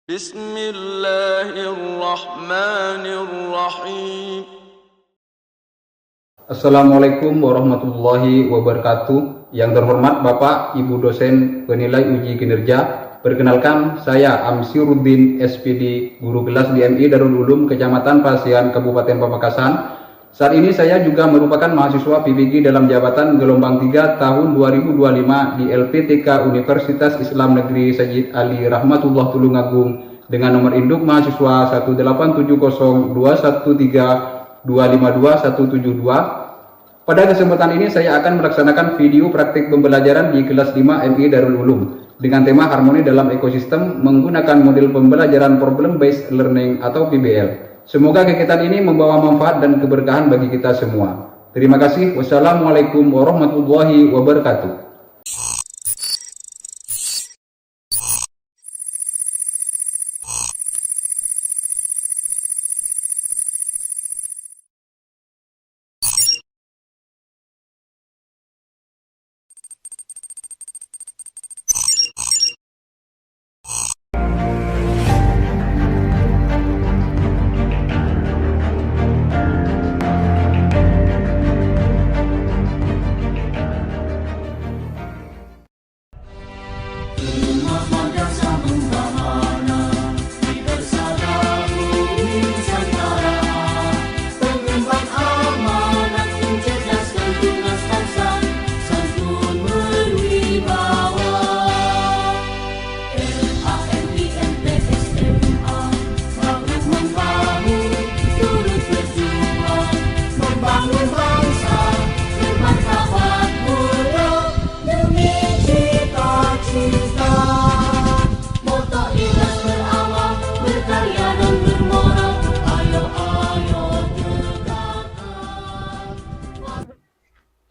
Bismillahirrahmanirrahim. Assalamualaikum warahmatullahi wabarakatuh. Yang terhormat Bapak Ibu dosen penilai uji kinerja, perkenalkan saya Amsyuruddin SPD, guru kelas di MI Darul Ulum Kecamatan Pasian Kabupaten Pamekasan. Saat ini saya juga merupakan mahasiswa PBG dalam jabatan gelombang 3 tahun 2025 di LPTK Universitas Islam Negeri Sayyid Ali Rahmatullah Tulungagung dengan nomor induk mahasiswa 1870213252172. Pada kesempatan ini saya akan melaksanakan video praktik pembelajaran di kelas 5 MI Darul Ulum dengan tema harmoni dalam ekosistem menggunakan model pembelajaran problem based learning atau PBL. Semoga kegiatan ini membawa manfaat dan keberkahan bagi kita semua. Terima kasih. Wassalamualaikum warahmatullahi wabarakatuh.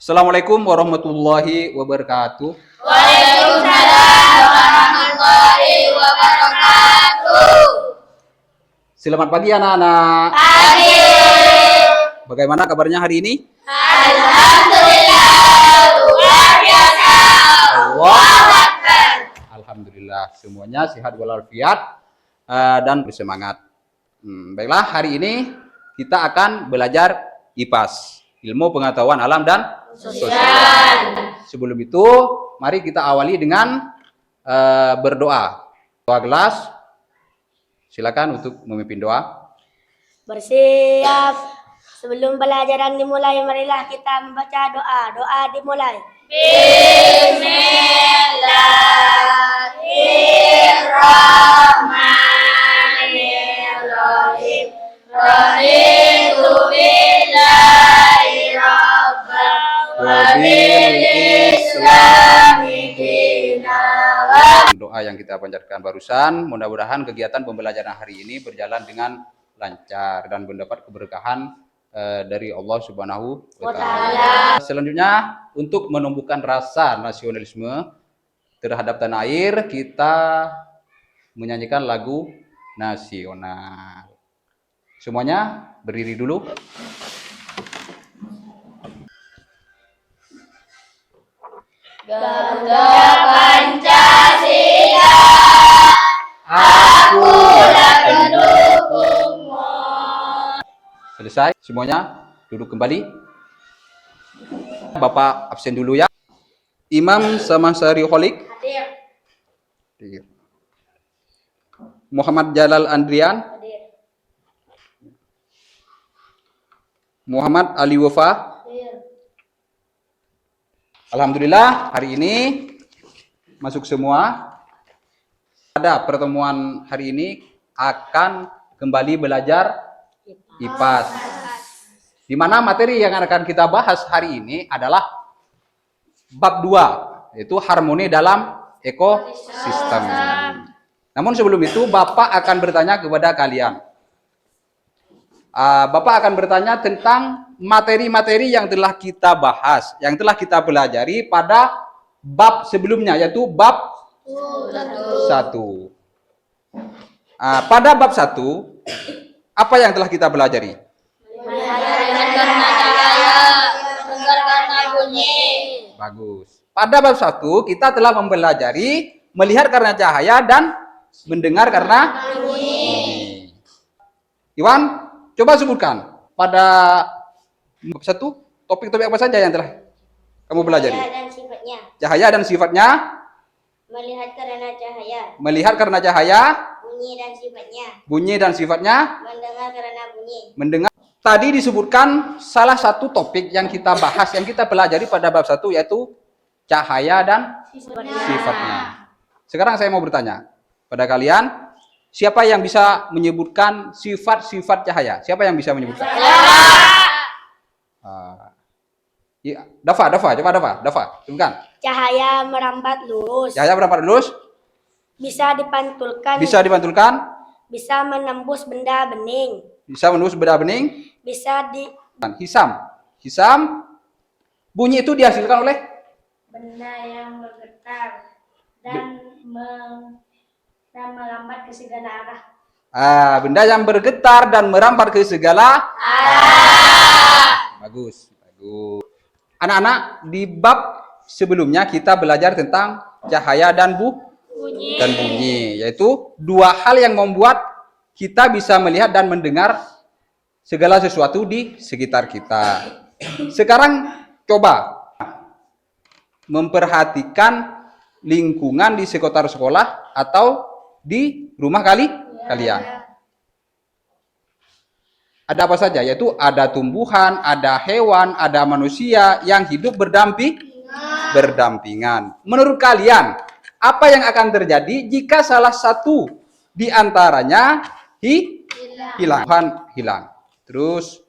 Assalamualaikum warahmatullahi wabarakatuh. Waalaikumsalam warahmatullahi wabarakatuh. Selamat pagi anak-anak. Pagi. Bagaimana kabarnya hari ini? Alhamdulillah luar biasa. Allahu Akbar. Alhamdulillah semuanya sehat walafiat dan bersemangat. Baiklah, hari ini kita akan belajar IPAS, ilmu pengetahuan alam dan sosial. Sebelum itu, mari kita awali dengan berdoa. Doa gelas. Silakan untuk memimpin doa. Bersiap. Sebelum pelajaran dimulai, marilah kita membaca doa. Doa dimulai. Bismillahirrahmanirrahim. Raditu billahi rabban wa bil islami dinan. Doa yang kita panjatkan barusan, mudah-mudahan kegiatan pembelajaran hari ini berjalan dengan lancar dan mendapat keberkahan dari Allah Subhanahu wa Ta'ala. Selanjutnya, untuk menumbuhkan rasa nasionalisme terhadap tanah air, kita menyanyikan lagu nasional. Semuanya berdiri dulu. Garuda Pancasila, akulah pendukungmu. Selesai, semuanya duduk kembali. Bapak absen dulu ya. Imam Samasari Holik. Hadir. Muhammad Jalal Andrian. Hadir. Muhammad Ali Wafa. Hadir. Alhamdulillah, hari ini masuk semua. Pada pertemuan hari ini akan kembali belajar IPAS. Di mana materi yang akan kita bahas hari ini adalah bab 2, yaitu harmoni dalam ekosistem. Namun sebelum itu, Bapak akan bertanya kepada kalian. Bapak akan bertanya tentang materi-materi yang telah kita bahas, yang telah kita pelajari pada bab sebelumnya, yaitu bab 1. Pada bab 1, apa yang telah kita pelajari? Mendengar karena cahaya, dengar karena bunyi. Bagus. Pada bab 1 kita telah mempelajari melihat karena cahaya dan mendengar karena Iwan, coba sebutkan pada bab 1 topik-topik apa saja yang telah kamu pelajari? Cahaya dan sifatnya. Cahaya dan sifatnya, Melihat karena cahaya. melihat karena cahaya, Bunyi dan sifatnya. bunyi dan sifatnya, Mendengar karena bunyi. mendengar. Tadi disebutkan salah satu topik yang kita bahas, yang kita pelajari pada bab 1 yaitu cahaya dan sifatnya. Sekarang saya mau bertanya pada kalian, siapa yang bisa menyebutkan sifat-sifat cahaya? Siapa yang bisa menyebutkan? Ya, Dafa, coba Dafa, sebutkan. Cahaya merambat lurus. Cahaya berapa lurus? Bisa dipantulkan. Bisa dipantulkan? Bisa menembus benda bening. Bisa menembus benda bening? Bisa di Hisam. Bunyi itu dihasilkan oleh benda yang bergetar dan melambat ke segala arah. benda yang bergetar dan merambat ke segala Bagus. Anak-anak, di bab sebelumnya kita belajar tentang cahaya dan bunyi, yaitu dua hal yang membuat kita bisa melihat dan mendengar segala sesuatu di sekitar kita. Sekarang coba memperhatikan lingkungan di sekitar sekolah atau di rumah kalian. Ada apa saja? Yaitu ada tumbuhan, ada hewan, ada manusia yang hidup berdampingan. Menurut kalian, apa yang akan terjadi jika salah satu di antaranya hilang? Terus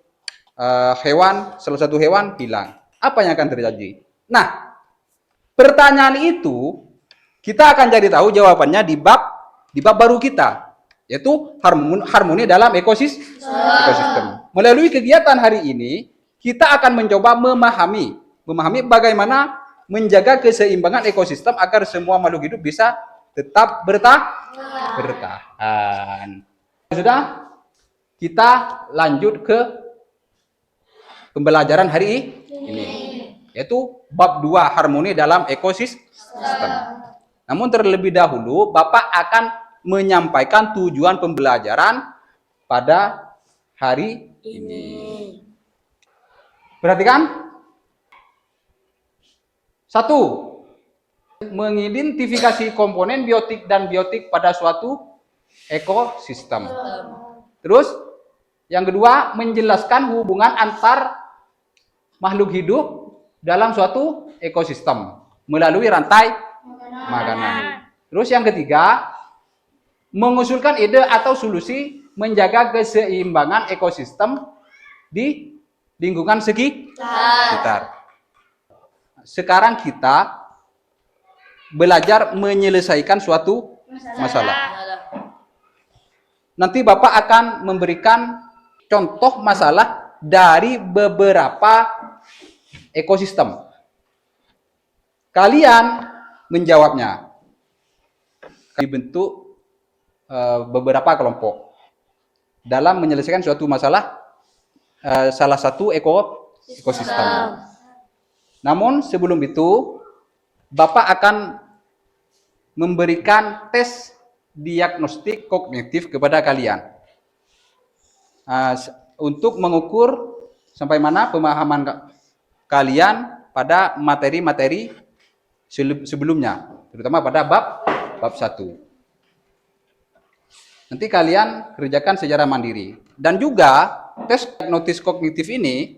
salah satu hewan hilang. Apa yang akan terjadi? Nah, pertanyaan itu kita akan cari tahu jawabannya di bab baru kita, yaitu harmoni dalam ekosistem. Melalui kegiatan hari ini, kita akan mencoba memahami bagaimana menjaga keseimbangan ekosistem agar semua makhluk hidup bisa tetap bertahan. Sudah, kita lanjut ke pembelajaran hari ini, yaitu bab 2 harmoni dalam ekosistem. Namun terlebih dahulu, Bapak akan menyampaikan tujuan pembelajaran pada hari ini. Perhatikan. 1. Mengidentifikasi komponen biotik dan biotik pada suatu ekosistem. Terus, yang kedua, menjelaskan hubungan antar makhluk hidup dalam suatu ekosistem melalui rantai makanan. Terus yang ketiga, mengusulkan ide atau solusi menjaga keseimbangan ekosistem di lingkungan sekitar. Sekarang kita belajar menyelesaikan suatu masalah. Nanti Bapak akan memberikan contoh masalah dari beberapa ekosistem. Kalian menjawabnya. Dibentuk beberapa kelompok dalam menyelesaikan suatu masalah salah satu ekosistem. Namun sebelum itu, Bapak akan memberikan tes diagnostik kognitif kepada kalian untuk mengukur sampai mana pemahaman kalian pada materi-materi sebelumnya, terutama pada bab 1. Nanti kalian kerjakan secara mandiri. Dan juga tes diagnostik kognitif ini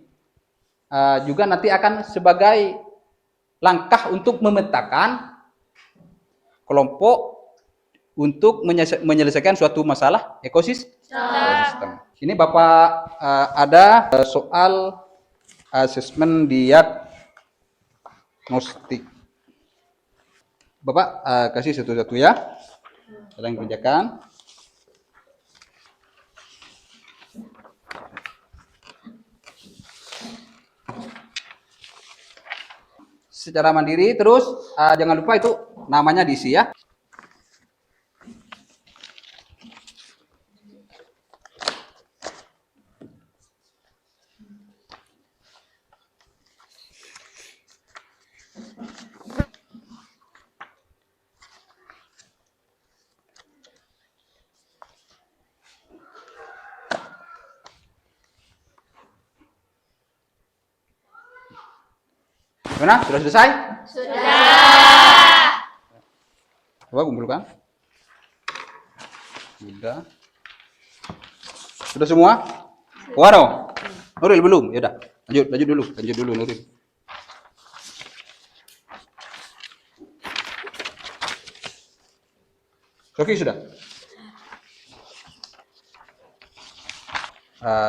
juga nanti akan sebagai langkah untuk memetakan kelompok untuk menyelesaikan suatu masalah ekosistem. Ini Bapak ada soal asesmen diagnostik. Bapak kasih satu-satu ya. Sedang kerjakan. Secara mandiri, terus jangan lupa itu namanya diisi ya. Gimana? Sudah selesai? Sudah. Coba kumpulkan. Sudah semua? Wano? Nuril belum? Ya udah. Lanjut dulu Nuril. Sofi sudah?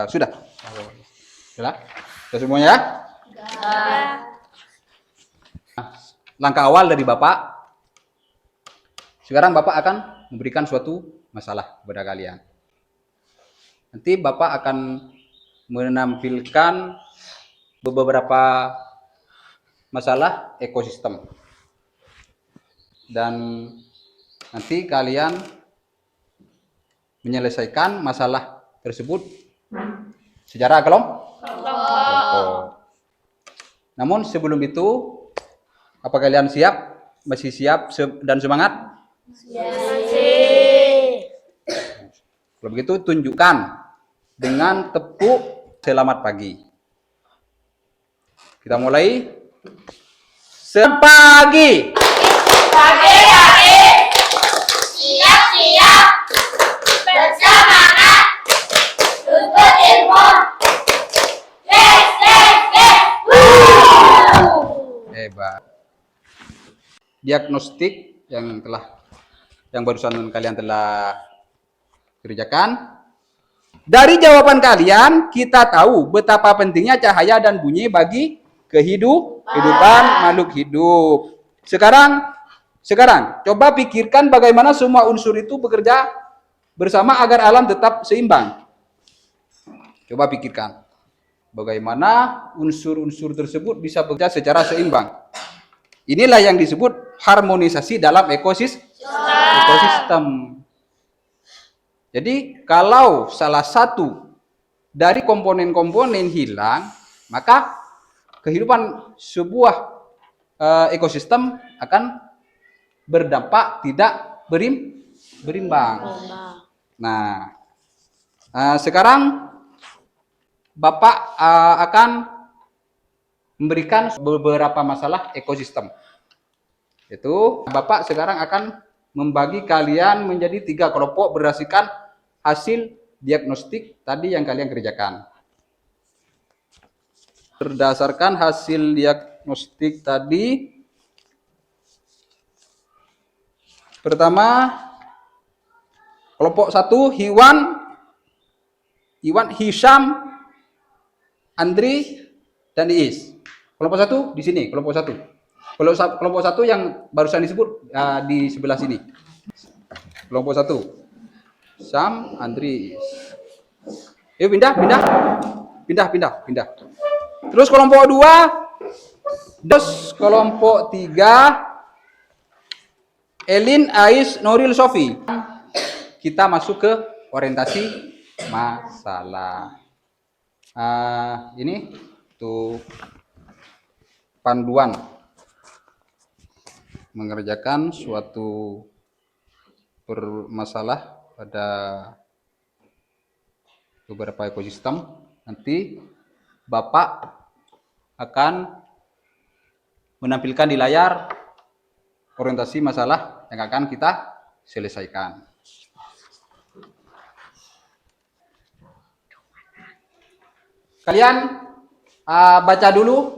Sudah? Sudah semuanya ya? Langkah awal dari Bapak. Sekarang Bapak akan memberikan suatu masalah kepada kalian. Nanti Bapak akan menampilkan beberapa masalah ekosistem. Dan nanti kalian menyelesaikan masalah tersebut secara kelompok. Namun sebelum itu, apa kalian siap? Masih siap dan semangat? Kalau begitu tunjukkan dengan tepuk selamat pagi. Kita mulai. Selamat pagi. Pagi-pagi. Siap-siap. Bersemangat. Tuntut ilmu. Yes. Hebat. Diagnostik yang barusan kalian telah kerjakan. Dari jawaban kalian kita tahu betapa pentingnya cahaya dan bunyi bagi kehidupan makhluk hidup. Sekarang coba pikirkan bagaimana semua unsur itu bekerja bersama agar alam tetap seimbang. Coba pikirkan bagaimana unsur-unsur tersebut bisa bekerja secara seimbang. Inilah yang disebut harmonisasi dalam ekosistem. Jadi kalau salah satu dari komponen-komponen hilang, maka kehidupan sebuah ekosistem akan berdampak tidak berimbang. Nah, sekarang Bapak akan memberikan beberapa masalah ekosistem. Itu Bapak sekarang akan membagi kalian menjadi 3 kelompok berdasarkan hasil diagnostik tadi yang kalian kerjakan. Berdasarkan hasil diagnostik tadi, pertama kelompok 1 Iwan, Hisham, Andri, dan Iis. Kelompok 1 di sini, kelompok 1. Kelompok 1 yang barusan disebut di sebelah sini. Kelompok 1. Sam, Andri, Iis. Yuk pindah. Terus kelompok 2. Terus kelompok 3. Elin, Ais, Nuril, Sofi. Kita masuk ke orientasi masalah. Ini tuh panduan mengerjakan suatu bermasalah pada beberapa ekosistem. Nanti Bapak akan menampilkan di layar orientasi masalah yang akan kita selesaikan. Kalian baca dulu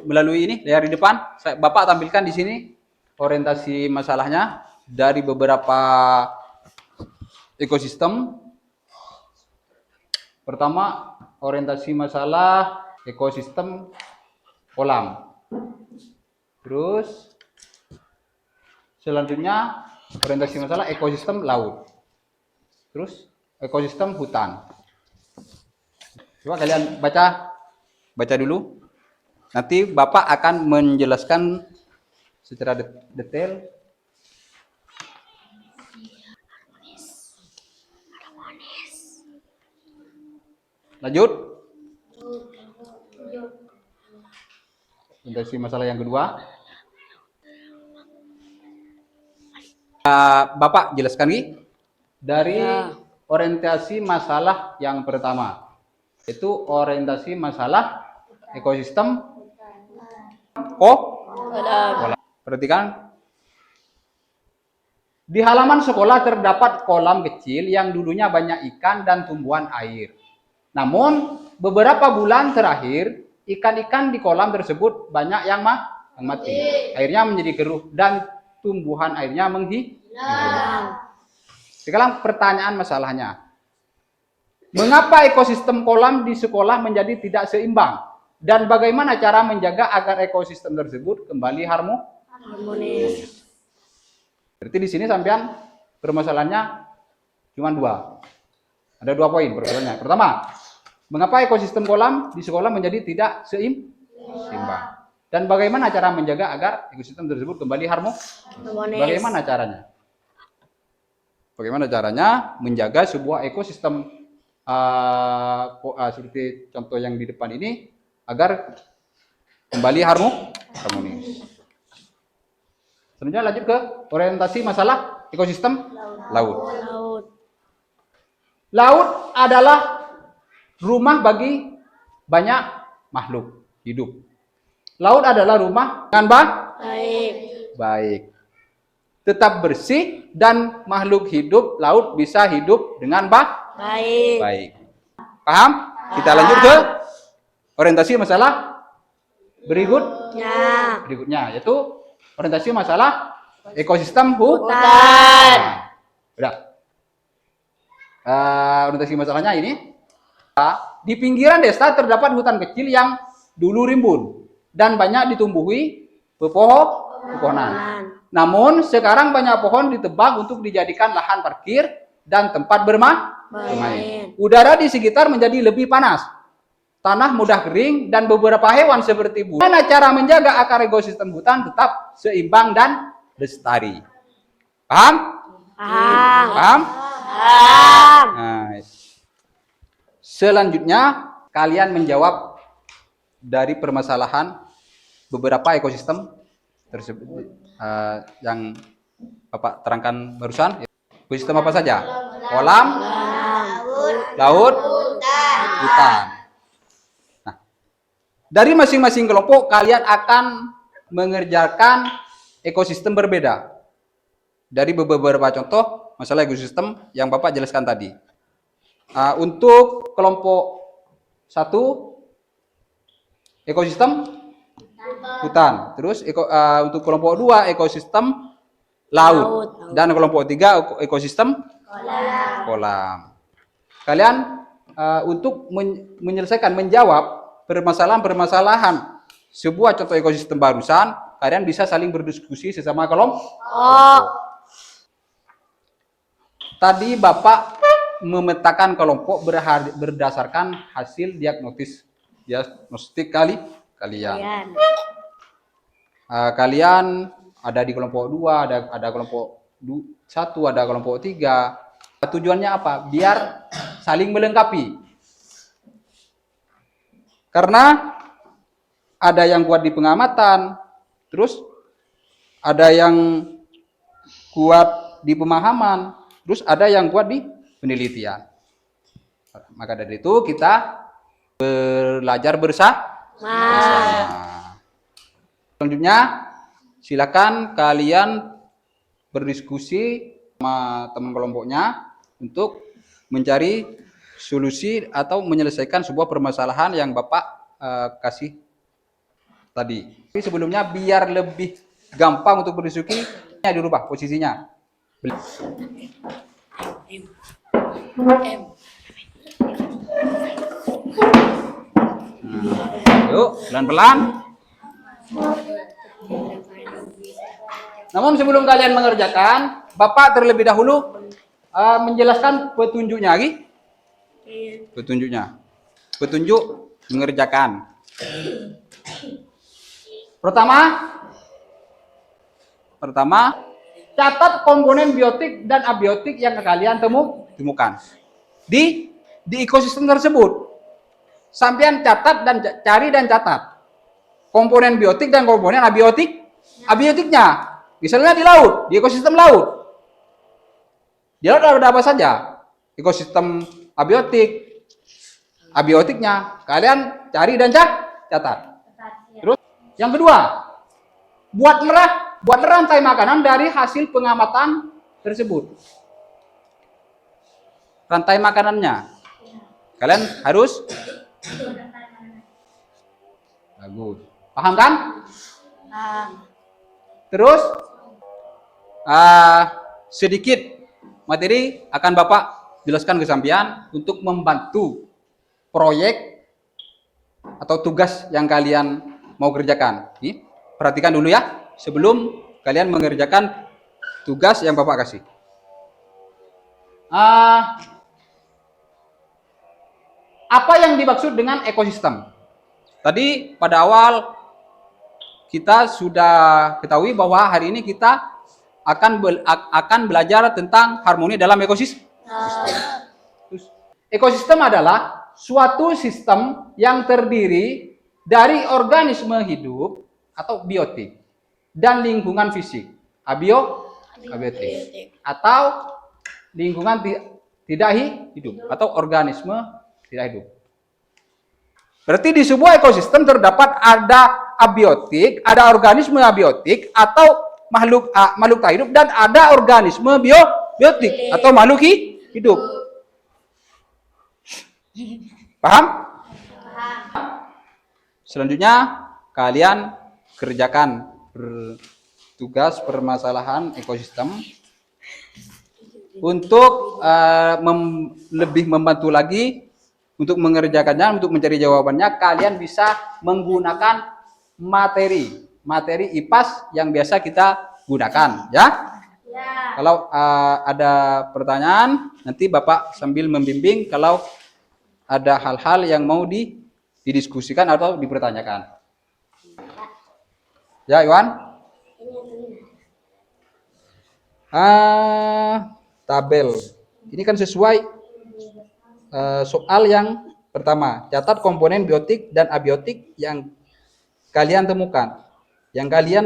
melalui ini layar di depan. Bapak tampilkan di sini orientasi masalahnya dari beberapa ekosistem. Pertama, orientasi masalah ekosistem kolam. Terus selanjutnya orientasi masalah ekosistem laut. Terus ekosistem hutan. Coba kalian baca dulu. Nanti Bapak akan menjelaskan secara detail. Lanjut. Orientasi masalah yang kedua. Bapak jelaskan nih dari orientasi masalah yang pertama. Itu orientasi masalah ekosistem Kolam. Perhatikan. Di halaman sekolah terdapat kolam kecil yang dulunya banyak ikan dan tumbuhan air. Namun, beberapa bulan terakhir, ikan-ikan di kolam tersebut banyak yang mati. Airnya menjadi keruh dan tumbuhan airnya menghilang. Sekarang pertanyaan masalahnya. Mengapa ekosistem kolam di sekolah menjadi tidak seimbang? Dan bagaimana cara menjaga agar ekosistem tersebut kembali harmonis? Berarti di sini sampean permasalahannya cuma dua. Ada 2 poin permasalahannya. Pertama, mengapa ekosistem kolam di sekolah menjadi tidak seimbang? Dan bagaimana cara menjaga agar ekosistem tersebut kembali harmonis? Bagaimana caranya? Bagaimana caranya menjaga sebuah ekosistem seperti contoh yang di depan ini agar kembali harmonis? Selanjutnya lanjut ke orientasi masalah ekosistem laut. Laut adalah rumah bagi banyak makhluk hidup. Laut adalah rumah dengan baik. Tetap bersih dan makhluk hidup laut bisa hidup dengan baik. Paham? Kita lanjut ke orientasi masalah berikutnya yaitu orientasi masalah ekosistem hutan. Udah. Orientasi masalahnya ini. Di pinggiran desa terdapat hutan kecil yang dulu rimbun dan banyak ditumbuhi pepohonan. Namun sekarang banyak pohon ditebang untuk dijadikan lahan parkir dan tempat bermain. Udara di sekitar menjadi lebih panas. Tanah mudah kering dan beberapa hewan seperti burung. Bagaimana cara menjaga akar ekosistem hutan tetap seimbang dan lestari? Paham? Nah, selanjutnya kalian menjawab dari permasalahan beberapa ekosistem tersebut yang Bapak terangkan barusan. Ekosistem apa saja? Kolam, laut, hutan. Dari masing-masing kelompok kalian akan mengerjakan ekosistem berbeda. Dari beberapa contoh masalah ekosistem yang Bapak jelaskan tadi. Untuk kelompok 1 ekosistem hutan. Terus untuk kelompok 2 ekosistem laut. Dan kelompok 3 ekosistem kolam. Kalian untuk menyelesaikan menjawab permasalahan sebuah contoh ekosistem barusan, kalian bisa saling berdiskusi sesama kelompok. Tadi Bapak memetakan kelompok berdasarkan hasil diagnostik kalian. Kalian ada di kelompok 2, ada kelompok 1, ada kelompok 3. Tujuannya apa? Biar saling melengkapi. Karena ada yang kuat di pengamatan, terus ada yang kuat di pemahaman, terus ada yang kuat di penelitian. Maka dari itu kita belajar bersama. Selanjutnya silakan kalian berdiskusi sama teman kelompoknya untuk mencari solusi atau menyelesaikan sebuah permasalahan yang Bapak kasih tadi. Tapi sebelumnya biar lebih gampang untuk berdiskusi, dirubah posisinya. Yuk, pelan-pelan. Namun sebelum kalian mengerjakan, Bapak terlebih dahulu menjelaskan petunjuknya lagi. Petunjuk mengerjakan. Pertama, catat komponen biotik dan abiotik yang kalian temukan di ekosistem tersebut. Sampean catat dan cari dan catat komponen biotik dan komponen abiotiknya. Misalnya di laut, di ekosistem laut. Di laut ada apa saja? Ekosistem abiotiknya kalian cari dan catat. Terus Yang kedua, buat rantai makanan dari hasil pengamatan tersebut. Rantai makanannya. Kalian harus bagus. Paham kan? Terus sedikit materi akan Bapak jelaskan ke sampean untuk membantu proyek atau tugas yang kalian mau kerjakan. Nih, perhatikan dulu ya sebelum kalian mengerjakan tugas yang Bapak kasih. Apa yang dimaksud dengan ekosistem? Tadi pada awal kita sudah ketahui bahwa hari ini kita akan belajar tentang harmoni dalam ekosistem. Ekosistem adalah suatu sistem yang terdiri dari organisme hidup atau biotik dan lingkungan fisik, abiotik, atau lingkungan tidak hidup atau organisme tidak hidup. Berarti di sebuah ekosistem terdapat ada abiotik, ada organisme abiotik atau makhluk tak hidup, dan ada organisme biotik atau makhluk hidup. Paham? Selanjutnya kalian kerjakan tugas permasalahan ekosistem. Untuk lebih membantu lagi untuk mengerjakannya, untuk mencari jawabannya, kalian bisa menggunakan materi IPAS yang biasa kita gunakan, ya. Kalau ada pertanyaan, nanti Bapak sambil membimbing kalau ada hal-hal yang mau didiskusikan atau dipertanyakan. Ya, Iwan? Tabel. Ini kan sesuai soal yang pertama. Catat komponen biotik dan abiotik yang kalian temukan. Yang kalian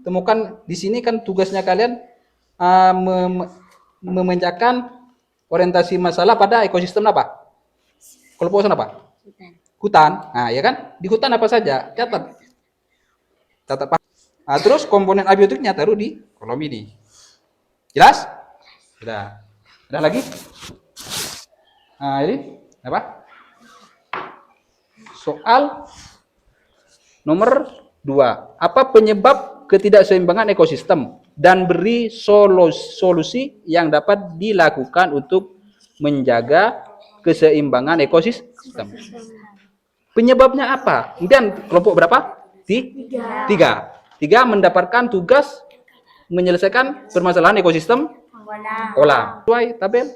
temukan di sini kan tugasnya kalian memecahkan orientasi masalah pada ekosistem apa? Kelompok apa? Hutan. Nah, ya kan? Di hutan apa saja? Catat. Nah, terus komponen abiotiknya taruh di kolom ini. Jelas? Sudah. Ada lagi? Nah, ini apa? Soal nomor 2. Apa penyebab ketidakseimbangan ekosistem dan beri solusi yang dapat dilakukan untuk menjaga keseimbangan ekosistem. Penyebabnya apa? Kemudian kelompok berapa? Tiga mendapatkan tugas menyelesaikan permasalahan ekosistem kolam. Sesuai tabel.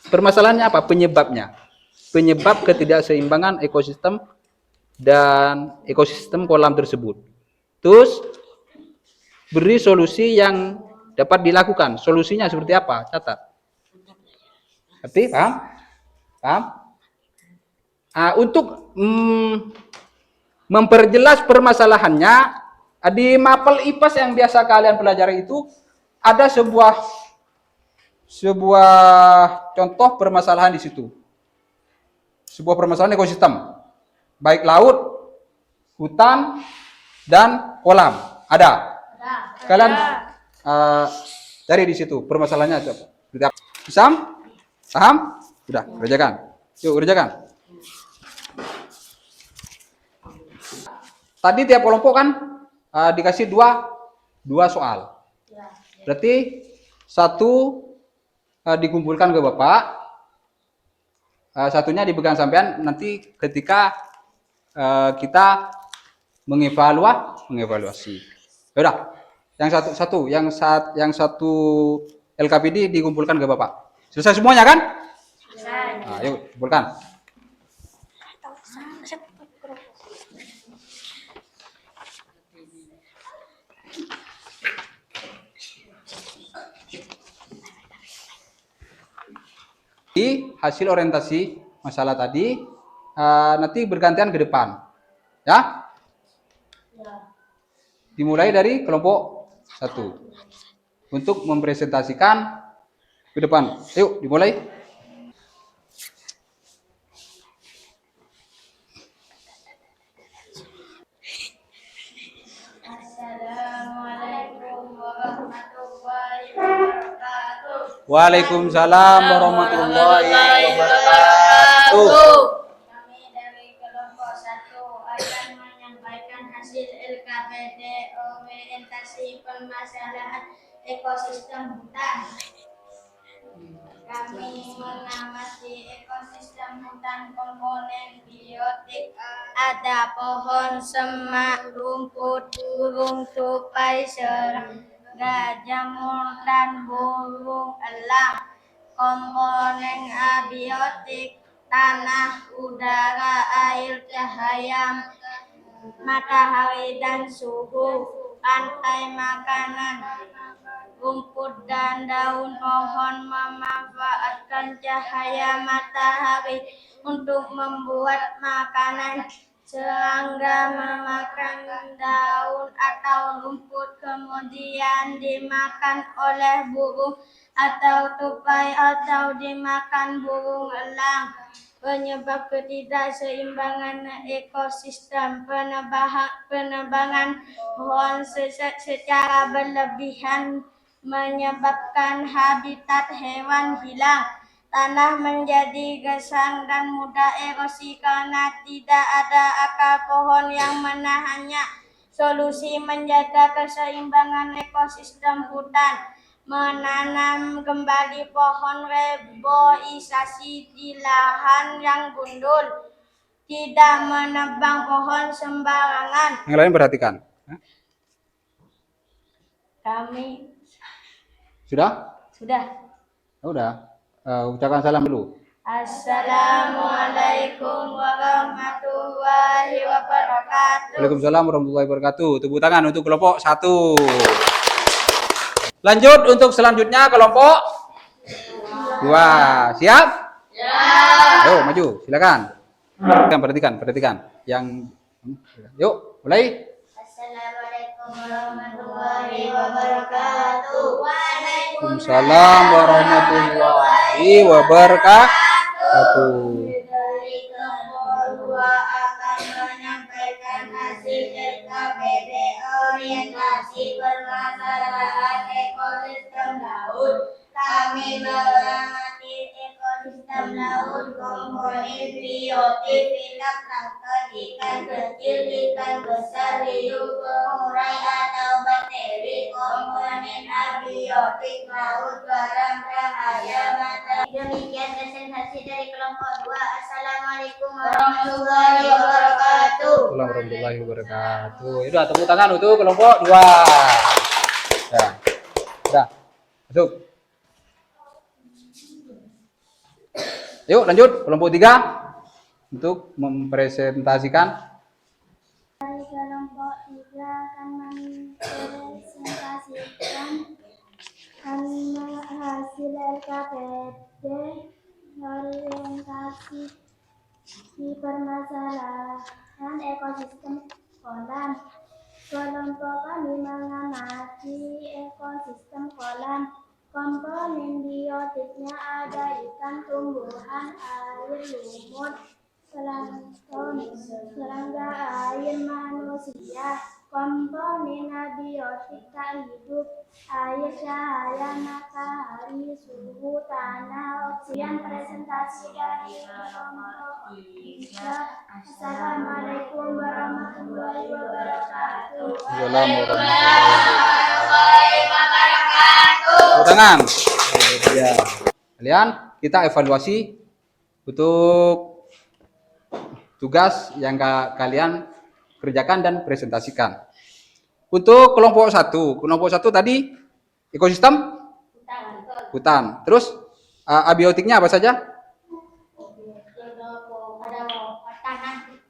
Permasalahannya apa? Penyebabnya. Penyebab ketidakseimbangan ekosistem dan ekosistem kolam tersebut. Terus beri solusi yang dapat dilakukan. Solusinya seperti apa? Catat. Ngerti? Paham? Untuk memperjelas permasalahannya, di mapel IPAS yang biasa kalian pelajari itu ada sebuah contoh permasalahan di situ. Sebuah permasalahan ekosistem, baik laut, hutan, dan kolam. Ada. Kalian cari di situ permasalahannya apa? Bisa? Paham? Sudah, kerjakan. Yuk, kerjakan. Tadi tiap kelompok kan dikasih dua soal. Berarti satu dikumpulkan ke Bapak, satunya dipegang sampean nanti ketika kita mengevaluasi. Ya udah, yang satu LKPD dikumpulkan ke Bapak. Selesai semuanya kan? Selesai. Nah, yuk kumpulkan. Di hasil orientasi masalah tadi nanti bergantian ke depan, ya. Dimulai dari kelompok 1 untuk mempresentasikan ke depan. Yuk, dimulai. Waalaikumsalam warahmatullahi wabarakatuh. Kami dari kelompok 1 akan menyampaikan hasil LKPD orientasi permasalahan ekosistem hutan. Kami mengamati ekosistem hutan komponen biotik. Ada pohon, semak, rumput, burung tupai, serangga, jamur, dan burung elang. Komponen abiotik: tanah, udara, air, cahaya matahari, dan suhu. Rantai makanan: rumput dan daun pohon memanfaatkan cahaya matahari untuk membuat makanan. Serangga memakan daun atau rumput kemudian dimakan oleh burung atau tupai atau dimakan burung elang. Penyebab ketidakseimbangan ekosistem: penebangan pohon secara berlebihan menyebabkan habitat hewan hilang. Tanah menjadi gersang dan mudah erosi karena tidak ada akar pohon yang menahannya. Solusi menjaga keseimbangan ekosistem hutan: menanam kembali pohon, reboisasi di lahan yang gundul, tidak menebang pohon sembarangan. Yang lain perhatikan. Kami Sudah? Udah. Ucapkan salam dulu. Assalamualaikum warahmatullahi wabarakatuh. Waalaikumsalam warahmatullahi wabarakatuh. Tepuk tangan untuk kelompok 1. Lanjut untuk selanjutnya kelompok 2. Siap? Ya. Ayo maju, silakan. Perhatikan. Yang yuk, mulai. Assalamualaikum warahmatullahi wabarakatuh. Waalaikumsalam warahmatullahi wabarakatuh. Dari kelompok 2 akan menyampaikan hasil LKPD orientasi permasalahan ekosistem laut. Kami mengamati ekosistem laut komponen biotik: plankton, ikan kecil, ikan besar, hiu, pengurai atau bakteri. Komponen abiotik: laut, garam, cahaya matahari. Demikian presentasi dari kelompok 2. Assalamualaikum warahmatullahi wabarakatuh. Assalamualaikum warahmatullahi wabarakatuh. Yaudah, tepuk tangan untuk kelompok 2. Udah. Masuk. Yuk lanjut kelompok 3 untuk mempresentasikan. Dari kelompok 3 akan mempresentasikan hasil LKPD orientasi di permasalahan ekosistem kolam. Kelompok kami mengamati ekosistem kolam. Komponen biotiknya ada ikan, tumbuhan air, lumut, plankton, serangga air, manusia. Komponen abiotik: tak hidup, air, cahaya matahari, suhu, tanah, oksigen. Presentasi dari kelompok 3. Assalamualaikum warahmatullahi wabarakatuh. Tangan. Ya. Kalian kita evaluasi untuk tugas yang kalian kerjakan dan presentasikan. Untuk kelompok 1 tadi ekosistem hutan. Terus abiotiknya apa saja?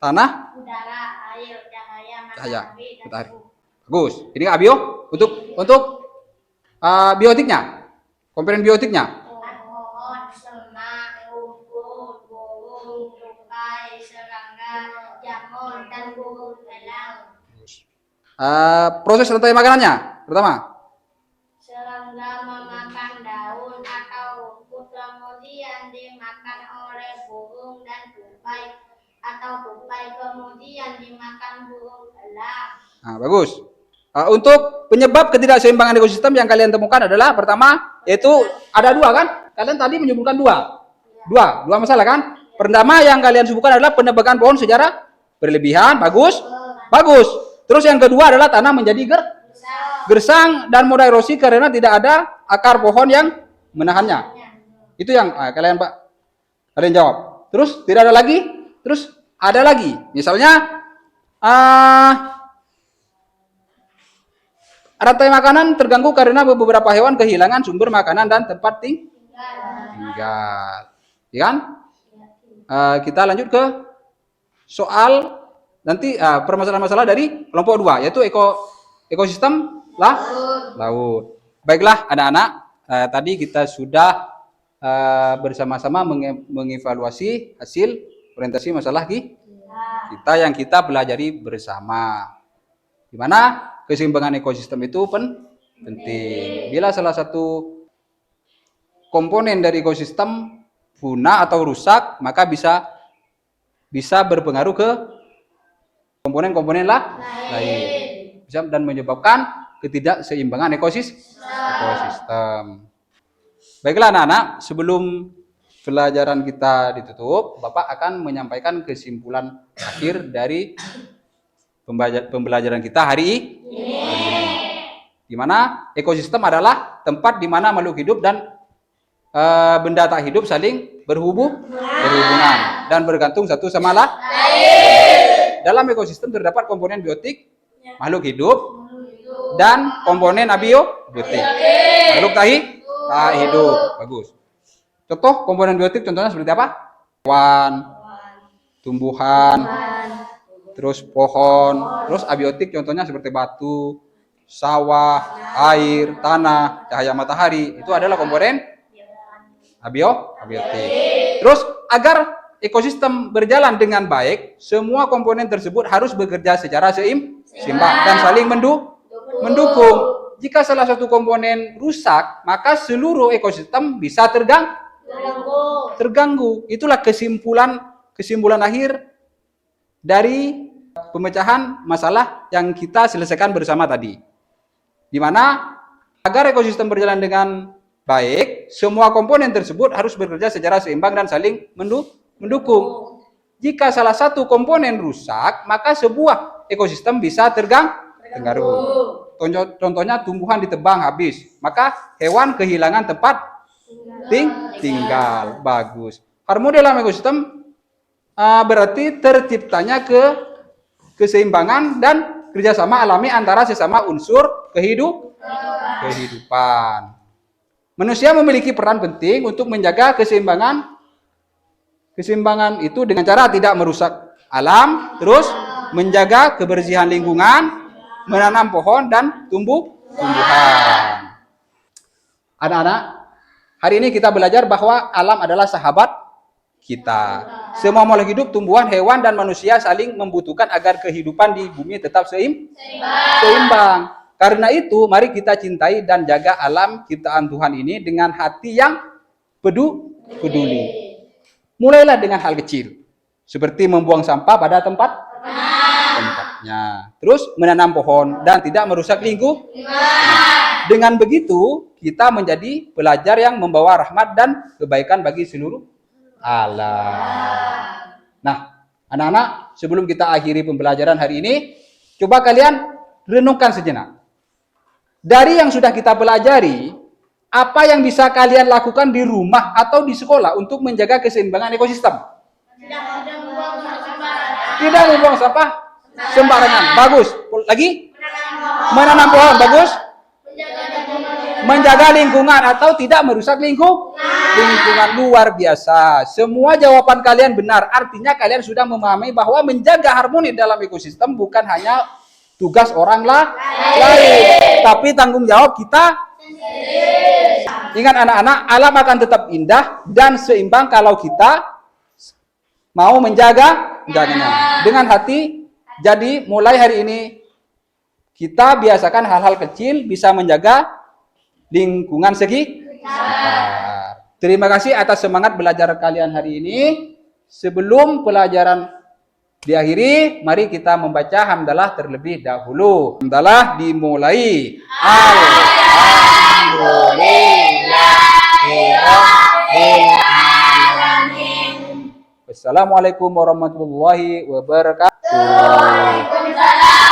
Tanah, Udara, air, cahaya matahari. Bagus. Ini abio untuk biotiknya, komponen biotiknya. pohon, semak, rumput, burung, tupai, serangga, jamur, dan burung elang. Proses rantai makanannya pertama. Serangga memakan daun atau rumput, kemudian dimakan oleh burung, dan tupai atau tupai kemudian dimakan burung elang. Bagus. Untuk penyebab ketidakseimbangan ekosistem yang kalian temukan adalah pertama Yaitu ada dua kan? Kalian tadi menyebutkan dua masalah kan? Pertama yang kalian sebutkan adalah penebangan pohon secara berlebihan, bagus. Terus yang kedua adalah tanah menjadi gersang dan mudah erosi karena tidak ada akar pohon yang menahannya. Itu yang kalian jawab. Terus tidak ada lagi? Terus ada lagi. Misalnya rantai makanan terganggu karena beberapa hewan kehilangan sumber makanan dan tempat tinggal. Ya kan? Kita lanjut ke soal nanti permasalahan-masalah dari kelompok 2 yaitu ekosistem laut. Baiklah anak-anak, tadi kita sudah bersama-sama mengevaluasi hasil orientasi masalah kita yang kita pelajari bersama. Di mana keseimbangan ekosistem itu penting. Bila salah satu komponen dari ekosistem punah atau rusak, maka bisa berpengaruh ke komponen-komponen lain dan menyebabkan ketidakseimbangan ekosistem. Baiklah anak-anak, sebelum pelajaran kita ditutup, Bapak akan menyampaikan kesimpulan akhir dari pembelajaran kita hari ini. Di mana ekosistem adalah tempat di mana makhluk hidup dan benda tak hidup saling berhubungan dan bergantung satu sama lain. Dalam ekosistem terdapat komponen biotik, makhluk hidup, dan komponen abiotik, makhluk tak hidup. Bagus. Contoh komponen biotik contohnya seperti apa? Hewan, tumbuhan, terus pohon. Terus abiotik contohnya seperti batu, sawah, air, tanah, cahaya matahari. Itu adalah komponen abiotik. Terus agar ekosistem berjalan dengan baik, semua komponen tersebut harus bekerja secara seimbang dan saling mendukung. Jika salah satu komponen rusak, maka seluruh ekosistem bisa terganggu. Itulah kesimpulan akhir dari pemecahan masalah yang kita selesaikan bersama tadi. Di mana agar ekosistem berjalan dengan baik, semua komponen tersebut harus bekerja secara seimbang dan saling mendukung. Jika salah satu komponen rusak, maka sebuah ekosistem bisa terganggu. Contohnya tumbuhan ditebang habis, maka hewan kehilangan tempat tinggal. Bagus. Harmoni dalam ekosistem berarti terciptanya keseimbangan dan kerjasama alami antara sesama unsur kehidupan. Manusia memiliki peran penting untuk menjaga keseimbangan itu dengan cara tidak merusak alam, terus menjaga kebersihan lingkungan, menanam pohon dan tumbuhan. Anak-anak, hari ini kita belajar bahwa alam adalah sahabat kita. Semua makhluk hidup, tumbuhan, hewan, dan manusia saling membutuhkan agar kehidupan di bumi tetap seimbang. Karena itu, mari kita cintai dan jaga alam ciptaan Tuhan ini dengan hati yang peduli. Mulailah dengan hal kecil, seperti membuang sampah pada tempatnya. Terus menanam pohon dan tidak merusak lingkungan. Dengan begitu, kita menjadi pelajar yang membawa rahmat dan kebaikan bagi seluruh alam. Nah, anak-anak, sebelum kita akhiri pembelajaran hari ini, coba kalian renungkan sejenak. Dari yang sudah kita pelajari, apa yang bisa kalian lakukan di rumah atau di sekolah untuk menjaga keseimbangan ekosistem? Tidak membuang sampah sembarangan. Bagus. Lagi? Menanam pohon. Bagus. Menjaga lingkungan atau tidak merusak lingkungan. Luar biasa. Semua jawaban kalian benar. Artinya kalian sudah memahami bahwa menjaga harmoni dalam ekosistem bukan hanya tugas orang lain, tapi tanggung jawab kita. Ingat anak-anak, alam akan tetap indah dan seimbang kalau kita mau menjaganya dengan hati. Jadi mulai hari ini kita biasakan hal-hal kecil bisa menjaga lingkungan sekitar. Terima kasih atas semangat belajar kalian hari ini. Sebelum pelajaran diakhiri, mari kita membaca hamdalah terlebih dahulu. Hamdalah dimulai. Alhamdulillah. Wassalamualaikum warahmatullahi wabarakatuh. Waalaikumsalam.